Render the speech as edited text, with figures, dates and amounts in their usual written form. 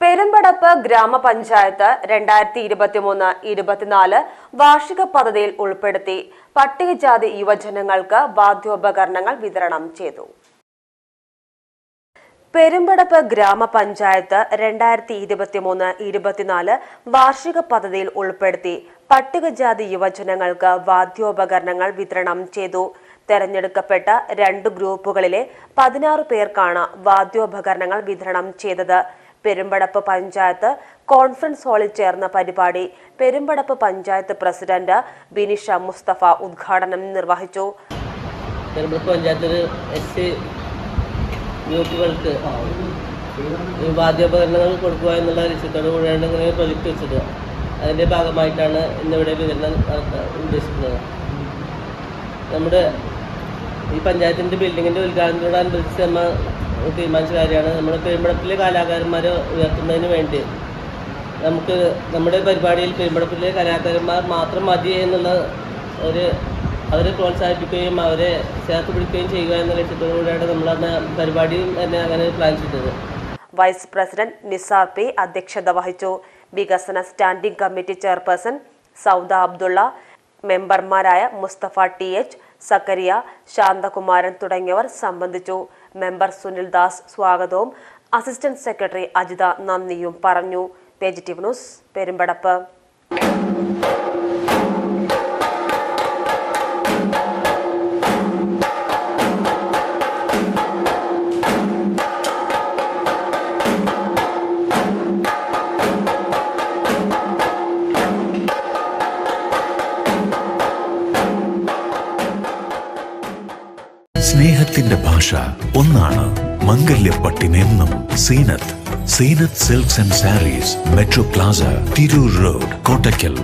പെരുമ്പടപ്പ് ഗ്രാമപഞ്ചായത്ത് 2023-24 വാർഷിക പദ്ധതിയിൽ ഉൾപ്പെടുത്തി പട്ടികജാതി യുവജനങ്ങൾക്ക് വാദ്യോപകരണങ്ങൾ വിതരണം ചെയ്തു. പെരുമ്പടപ്പ് ഗ്രാമപഞ്ചായത്ത് 2023-24 വാർഷിക പദ്ധതിയിൽ ഉൾപ്പെടുത്തി പട്ടികജാതി യുവജനങ്ങൾക്ക് വാദ്യോപകരണങ്ങൾ വിതരണം ചെയ്തു. തെരഞ്ഞെടുക്കപ്പെട്ട 2 ഗ്രൂപ്പുകളിലെ 16 പേർക്കാണ് വാദ്യോപകരണങ്ങൾ വിതരണം ചെയ്തത്. പെരുമ്പടപ്പ് പഞ്ചായത്ത് കോൺഫറൻസ് ഹാളിൽ ചേർന്ന പരിപാടി പെരുമ്പടപ്പ് പഞ്ചായത്ത് പ്രസിഡന്റ് ബിനിഷ മുസ്തഫ ഉദ്ഘാടനം നിർവഹിച്ചു. പെരുമ്പടപ്പ് പഞ്ചായത്തിൽ ഗ്രൂപ്പുകൾക്ക് വാദ്യോപകരണങ്ങൾ കൊടുക്കുക എന്നുള്ള ലക്ഷ്യത്തോടു കൂടിയാണ് ഇങ്ങനെ പ്രൊജക്ട് വെച്ചത്. അതിൻ്റെ ഭാഗമായിട്ടാണ് ഇന്നിവിടെ വിതരണം ഉദ്ദേശിക്കുന്നത്. നമ്മുടെ ഈ പഞ്ചായത്തിൻ്റെ ബിൽഡിങ്ങിൻ്റെ ഉദ്ഘാടനത്തോടനുബന്ധിച്ച് നമ്മൾ തീരുമാനിച്ച കാര്യമാണ്. നമ്മുടെ പെരുമ്പടപ്പിലെ കലാകാരന്മാരെ ഉയർത്തുന്നതിന് വേണ്ടി നമുക്ക് നമ്മുടെ പരിപാടിയിൽ പെരുമ്പടപ്പിലെ കലാകാരന്മാർ മാത്രം മതി എന്നുള്ള അവരെ പ്രോത്സാഹിപ്പിക്കുകയും അവരെ ചേർത്ത് പിടിക്കുകയും ചെയ്യുക എന്ന ലക്ഷ്യത്തോടുകൂടിയാണ് നമ്മളന്ന് പരിപാടി തന്നെ അങ്ങനെ പ്ലാൻ ചെയ്തത്. വൈസ് പ്രസിഡന്റ് നിസാർ പി അധ്യക്ഷത വഹിച്ചു. വികസന standing committee chairperson Sauda Abdulla, മെമ്പർമാരായ മുസ്തഫ TH, സക്കരിയ, ശാന്തകുമാരൻ തുടങ്ങിയവർ സംബന്ധിച്ചു. മെമ്പർ സുനിൽ ദാസ് സ്വാഗതവും അസിസ്റ്റന്റ് സെക്രട്ടറി അജിത നന്ദിയും പറഞ്ഞു. PGTV news Perumpadappu. സ്നേഹത്തിന്റെ ഭാഷ ഒന്നാണ്. മംഗല്യപ്പട്ടിനെന്നും Seenath silks and sarees, metro plaza, Tirur road, Kottakkal.